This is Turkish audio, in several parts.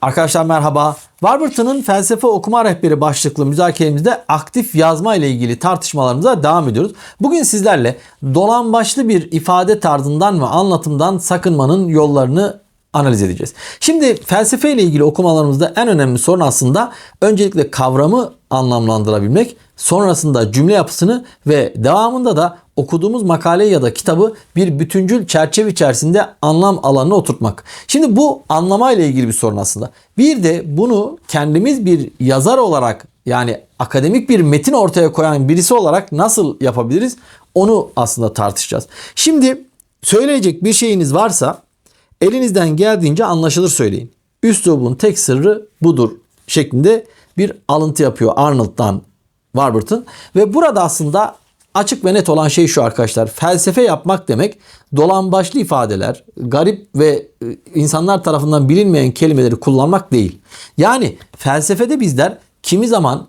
Arkadaşlar merhaba. Warburton'un felsefe okuma rehberi başlıklı müzakeremizde aktif yazma ile ilgili tartışmalarımıza devam ediyoruz. Bugün sizlerle dolambaçlı bir ifade tarzından ve anlatımdan sakınmanın yollarını analiz edeceğiz. Şimdi felsefe ile ilgili okumalarımızda en önemli sorun aslında öncelikle kavramı anlamlandırabilmek, sonrasında cümle yapısını ve devamında da okuduğumuz makale ya da kitabı bir bütüncül çerçeve içerisinde anlam alanına oturtmak. Şimdi bu anlamayla ilgili bir sorun aslında. Bir de bunu kendimiz bir yazar olarak, yani akademik bir metin ortaya koyan birisi olarak nasıl yapabiliriz? Onu aslında tartışacağız. Şimdi söyleyecek bir şeyiniz varsa elinizden geldiğince anlaşılır söyleyin. Üslubun tek sırrı budur şeklinde bir alıntı yapıyor Arnold'dan Warburton. Ve burada aslında açık ve net olan şey şu arkadaşlar. Felsefe yapmak demek dolambaçlı ifadeler, garip ve insanlar tarafından bilinmeyen kelimeleri kullanmak değil. Yani felsefede bizler kimi zaman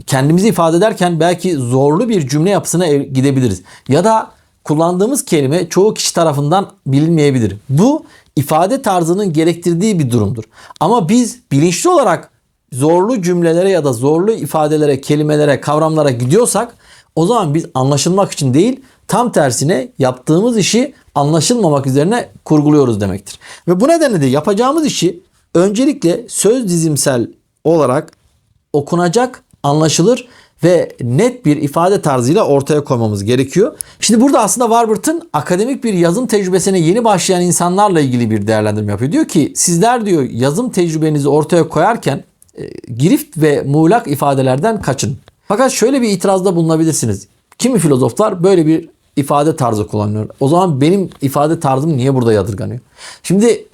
kendimizi ifade ederken belki zorlu bir cümle yapısına gidebiliriz. Ya da kullandığımız kelime çoğu kişi tarafından bilinmeyebilir. Bu ifade tarzının gerektirdiği bir durumdur. Ama biz bilinçli olarak zorlu cümlelere ya da zorlu ifadelere, kelimelere, kavramlara gidiyorsak o zaman biz anlaşılmak için değil, tam tersine yaptığımız işi anlaşılmamak üzerine kurguluyoruz demektir. Ve bu nedenle de yapacağımız işi öncelikle söz dizimsel olarak okunacak, anlaşılır ve net bir ifade tarzıyla ortaya koymamız gerekiyor. Şimdi burada aslında Warburton akademik bir yazım tecrübesine yeni başlayan insanlarla ilgili bir değerlendirme yapıyor. Diyor ki sizler diyor yazım tecrübenizi ortaya koyarken girift ve muğlak ifadelerden kaçın. Fakat şöyle bir itirazda bulunabilirsiniz. Kimi filozoflar böyle bir ifade tarzı kullanıyor. O zaman benim ifade tarzım niye burada yadırganıyor? Şimdi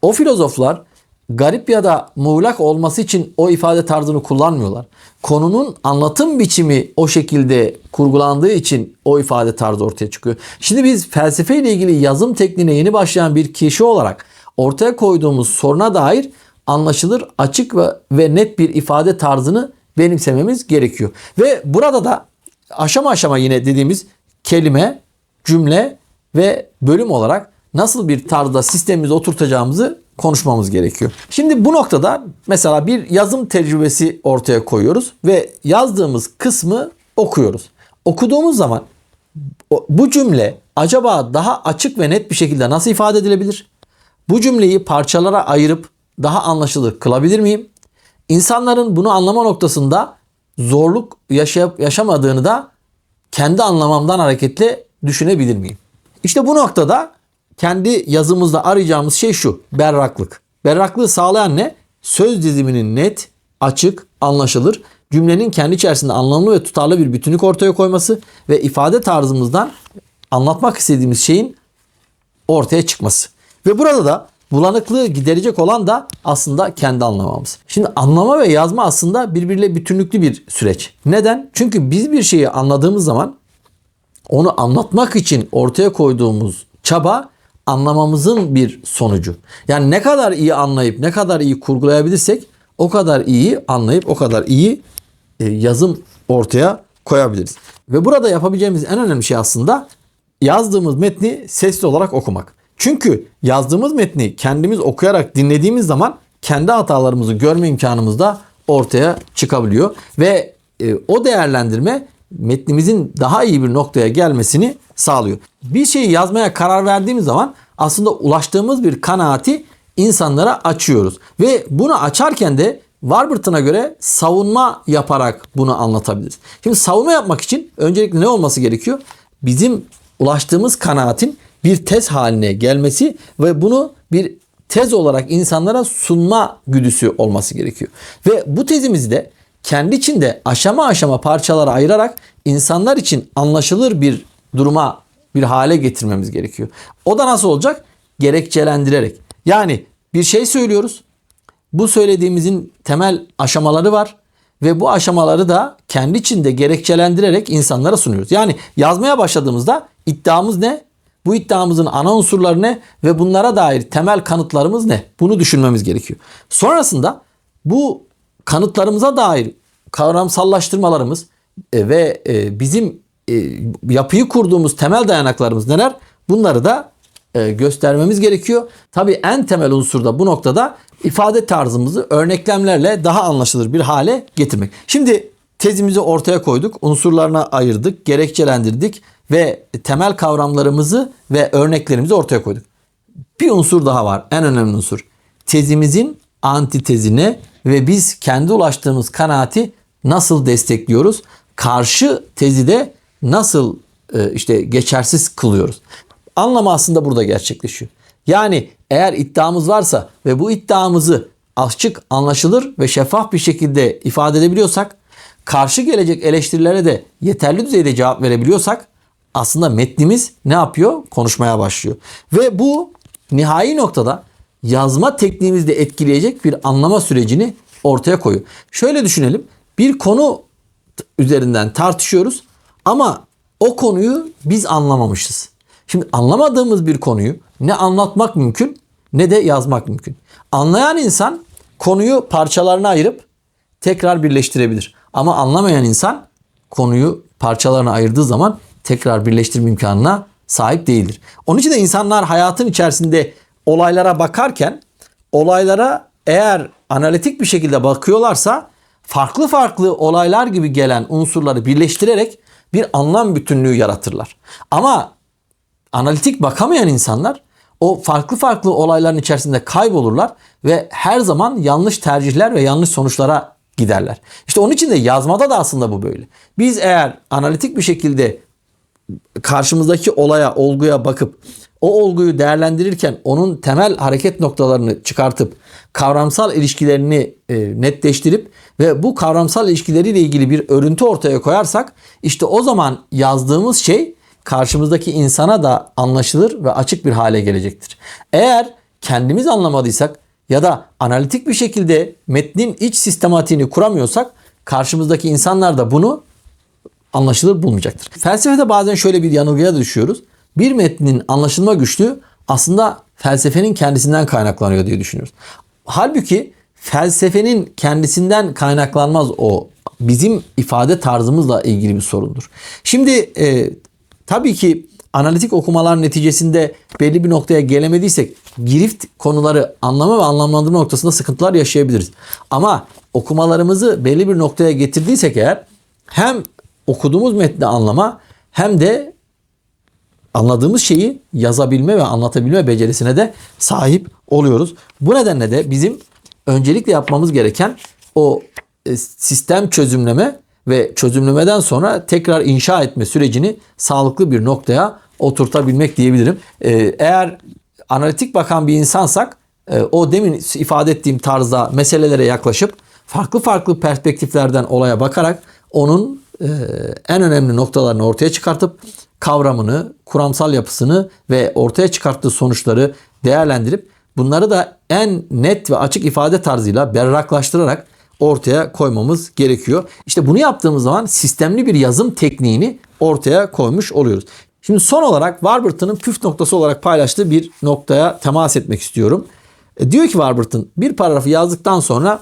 o filozoflar garip ya da muğlak olması için o ifade tarzını kullanmıyorlar. Konunun anlatım biçimi o şekilde kurgulandığı için o ifade tarzı ortaya çıkıyor. Şimdi biz felsefe ile ilgili yazım tekniğine yeni başlayan bir kişi olarak ortaya koyduğumuz soruna dair anlaşılır, açık ve net bir ifade tarzını benimsememiz gerekiyor. Ve burada da aşama aşama yine dediğimiz kelime, cümle ve bölüm olarak nasıl bir tarzda sistemimizi oturtacağımızı konuşmamız gerekiyor. Şimdi bu noktada mesela bir yazım tecrübesi ortaya koyuyoruz ve yazdığımız kısmı okuyoruz. Okuduğumuz zaman bu cümle acaba daha açık ve net bir şekilde nasıl ifade edilebilir? Bu cümleyi parçalara ayırıp daha anlaşılır kılabilir miyim? İnsanların bunu anlama noktasında zorluk yaşayıp yaşamadığını da kendi anlamamdan hareketle düşünebilir miyim? İşte bu noktada kendi yazımızda arayacağımız şey şu: berraklık. Berraklığı sağlayan ne? Söz diziminin net, açık, anlaşılır, cümlenin kendi içerisinde anlamlı ve tutarlı bir bütünlük ortaya koyması ve ifade tarzımızdan anlatmak istediğimiz şeyin ortaya çıkması. Ve burada da bulanıklığı giderecek olan da aslında kendi anlamamız. Şimdi anlama ve yazma aslında birbiriyle bütünlüklü bir süreç. Neden? Çünkü biz bir şeyi anladığımız zaman onu anlatmak için ortaya koyduğumuz çaba anlamamızın bir sonucu. Yani ne kadar iyi anlayıp ne kadar iyi kurgulayabilirsek o kadar iyi anlayıp o kadar iyi yazım ortaya koyabiliriz. Ve burada yapabileceğimiz en önemli şey aslında yazdığımız metni sesli olarak okumak. Çünkü yazdığımız metni kendimiz okuyarak dinlediğimiz zaman kendi hatalarımızı görme imkanımız da ortaya çıkabiliyor. Ve o değerlendirme metnimizin daha iyi bir noktaya gelmesini sağlıyor. Bir şeyi yazmaya karar verdiğimiz zaman aslında ulaştığımız bir kanaati insanlara açıyoruz. Ve bunu açarken de Warburton'a göre savunma yaparak bunu anlatabiliriz. Şimdi savunma yapmak için öncelikle ne olması gerekiyor? Bizim ulaştığımız kanaatin bir tez haline gelmesi ve bunu bir tez olarak insanlara sunma güdüsü olması gerekiyor. Ve bu tezimizi de kendi içinde aşama aşama parçalara ayırarak insanlar için anlaşılır bir duruma, bir hale getirmemiz gerekiyor. O da nasıl olacak? Gerekçelendirerek. Yani bir şey söylüyoruz. Bu söylediğimizin temel aşamaları var ve bu aşamaları da kendi içinde gerekçelendirerek insanlara sunuyoruz. Yani yazmaya başladığımızda iddiamız ne? Bu iddiamızın ana unsurları ne ve bunlara dair temel kanıtlarımız ne? Bunu düşünmemiz gerekiyor. Sonrasında bu kanıtlarımıza dair kavramsallaştırmalarımız ve bizim yapıyı kurduğumuz temel dayanaklarımız neler? Bunları da göstermemiz gerekiyor. Tabii en temel unsur da bu noktada ifade tarzımızı örneklemlerle daha anlaşılır bir hale getirmek. Şimdi tezimizi ortaya koyduk, unsurlarına ayırdık, gerekçelendirdik ve temel kavramlarımızı ve örneklerimizi ortaya koyduk. Bir unsur daha var, en önemli unsur. Tezimizin antitezine ve biz kendi ulaştığımız kanaati nasıl destekliyoruz? Karşı tezi de nasıl geçersiz kılıyoruz? Anlamı aslında burada gerçekleşiyor. Yani eğer iddiamız varsa ve bu iddiamızı açık, anlaşılır ve şeffaf bir şekilde ifade edebiliyorsak, karşı gelecek eleştirilere de yeterli düzeyde cevap verebiliyorsak aslında metnimiz ne yapıyor? Konuşmaya başlıyor. Ve bu nihai noktada yazma tekniğimizi de etkileyecek bir anlama sürecini ortaya koyuyor. Şöyle düşünelim. Bir konu üzerinden tartışıyoruz ama o konuyu biz anlamamışız. Şimdi anlamadığımız bir konuyu ne anlatmak mümkün ne de yazmak mümkün. Anlayan insan konuyu parçalarına ayırıp tekrar birleştirebilir. Ama anlamayan insan konuyu parçalarına ayırdığı zaman tekrar birleştirme imkanına sahip değildir. Onun için de insanlar hayatın içerisinde olaylara bakarken olaylara eğer analitik bir şekilde bakıyorlarsa farklı farklı olaylar gibi gelen unsurları birleştirerek bir anlam bütünlüğü yaratırlar. Ama analitik bakamayan insanlar o farklı farklı olayların içerisinde kaybolurlar ve her zaman yanlış tercihler ve yanlış sonuçlara giderler. İşte onun için de yazmada da aslında bu böyle. Biz eğer analitik bir şekilde karşımızdaki olaya, olguya bakıp o olguyu değerlendirirken onun temel hareket noktalarını çıkartıp kavramsal ilişkilerini netleştirip ve bu kavramsal ilişkileriyle ilgili bir örüntü ortaya koyarsak işte o zaman yazdığımız şey karşımızdaki insana da anlaşılır ve açık bir hale gelecektir. Eğer kendimiz anlamadıysak ya da analitik bir şekilde metnin iç sistematiğini kuramıyorsak karşımızdaki insanlar da bunu anlaşılır bulmayacaktır. Felsefede bazen şöyle bir yanılgıya düşüyoruz. Bir metnin anlaşılma güçlüğü aslında felsefenin kendisinden kaynaklanıyor diye düşünüyoruz. Halbuki felsefenin kendisinden kaynaklanmaz o. Bizim ifade tarzımızla ilgili bir sorundur. Şimdi tabii ki analitik okumalar neticesinde belli bir noktaya gelemediysek girift konuları anlama ve anlamlandırma noktasında sıkıntılar yaşayabiliriz. Ama okumalarımızı belli bir noktaya getirdiysek eğer hem okuduğumuz metni anlama hem de anladığımız şeyi yazabilme ve anlatabilme becerisine de sahip oluyoruz. Bu nedenle de bizim öncelikle yapmamız gereken o sistem çözümleme ve çözümlemeden sonra tekrar inşa etme sürecini sağlıklı bir noktaya oturtabilmek diyebilirim. Eğer analitik bakan bir insansak o demin ifade ettiğim tarzda meselelere yaklaşıp farklı farklı perspektiflerden olaya bakarak onun en önemli noktalarını ortaya çıkartıp kavramını, kuramsal yapısını ve ortaya çıkarttığı sonuçları değerlendirip bunları da en net ve açık ifade tarzıyla berraklaştırarak ortaya koymamız gerekiyor. İşte bunu yaptığımız zaman sistemli bir yazım tekniğini ortaya koymuş oluyoruz. Şimdi son olarak Warburton'un püf noktası olarak paylaştığı bir noktaya temas etmek istiyorum. Diyor ki Warburton, bir paragrafı yazdıktan sonra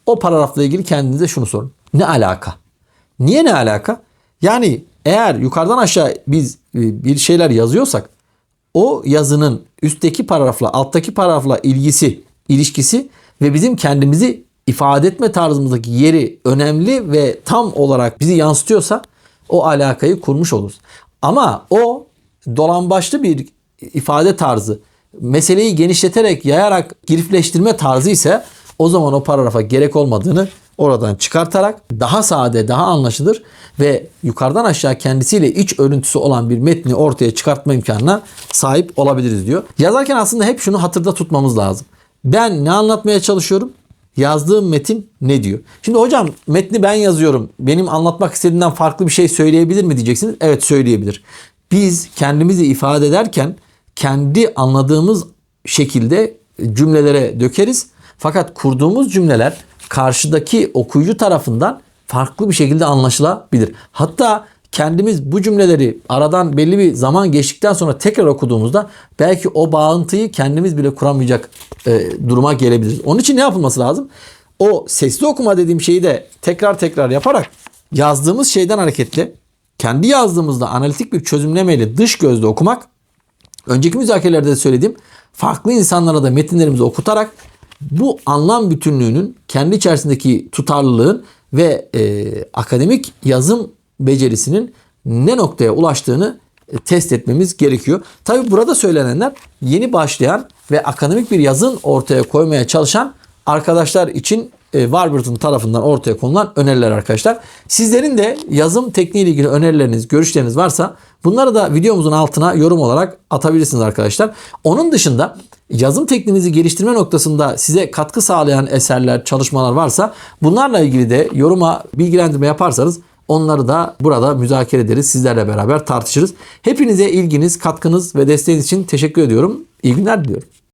o paragrafla ilgili kendinize şunu sorun. Ne alaka? Niye ne alaka? Yani eğer yukarıdan aşağı biz bir şeyler yazıyorsak o yazının üstteki paragrafla alttaki paragrafla ilişkisi ve bizim kendimizi ifade etme tarzımızdaki yeri önemli ve tam olarak bizi yansıtıyorsa o alakayı kurmuş oluruz. Ama o dolambaçlı bir ifade tarzı, meseleyi genişleterek, yayarak girifleştirme tarzı ise o zaman o paragrafa gerek olmadığını oradan çıkartarak daha sade, daha anlaşılır ve yukarıdan aşağı kendisiyle iç örüntüsü olan bir metni ortaya çıkartma imkanına sahip olabiliriz diyor. Yazarken aslında hep şunu hatırda tutmamız lazım. Ben ne anlatmaya çalışıyorum? Yazdığım metin ne diyor? Şimdi hocam metni ben yazıyorum. Benim anlatmak istediğimden farklı bir şey söyleyebilir mi diyeceksiniz. Evet, söyleyebilir. Biz kendimizi ifade ederken kendi anladığımız şekilde cümlelere dökeriz. Fakat kurduğumuz cümleler karşıdaki okuyucu tarafından farklı bir şekilde anlaşılabilir. Hatta kendimiz bu cümleleri aradan belli bir zaman geçtikten sonra tekrar okuduğumuzda belki o bağıntıyı kendimiz bile kuramayacak duruma gelebiliriz. Onun için ne yapılması lazım? O sesli okuma dediğim şeyi de tekrar yaparak yazdığımız şeyden hareketle kendi yazdığımızda analitik bir çözümlemeyle dış gözle okumak Önceki müzakerelerde de söylediğim farklı insanlara da metinlerimizi okutarak bu anlam bütünlüğünün kendi içerisindeki tutarlılığın ve akademik yazım becerisinin ne noktaya ulaştığını test etmemiz gerekiyor. Tabi burada söylenenler yeni başlayan ve akademik bir yazın ortaya koymaya çalışan arkadaşlar için Warburton tarafından ortaya konulan öneriler arkadaşlar. Sizlerin de yazım tekniğiyle ilgili önerileriniz, görüşleriniz varsa bunları da videomuzun altına yorum olarak atabilirsiniz arkadaşlar. Onun dışında yazım tekniğinizi geliştirme noktasında size katkı sağlayan eserler, çalışmalar varsa bunlarla ilgili de yoruma bilgilendirme yaparsanız onları da burada müzakere ederiz. Sizlerle beraber tartışırız. Hepinize ilginiz, katkınız ve desteğiniz için teşekkür ediyorum. İyi günler diliyorum.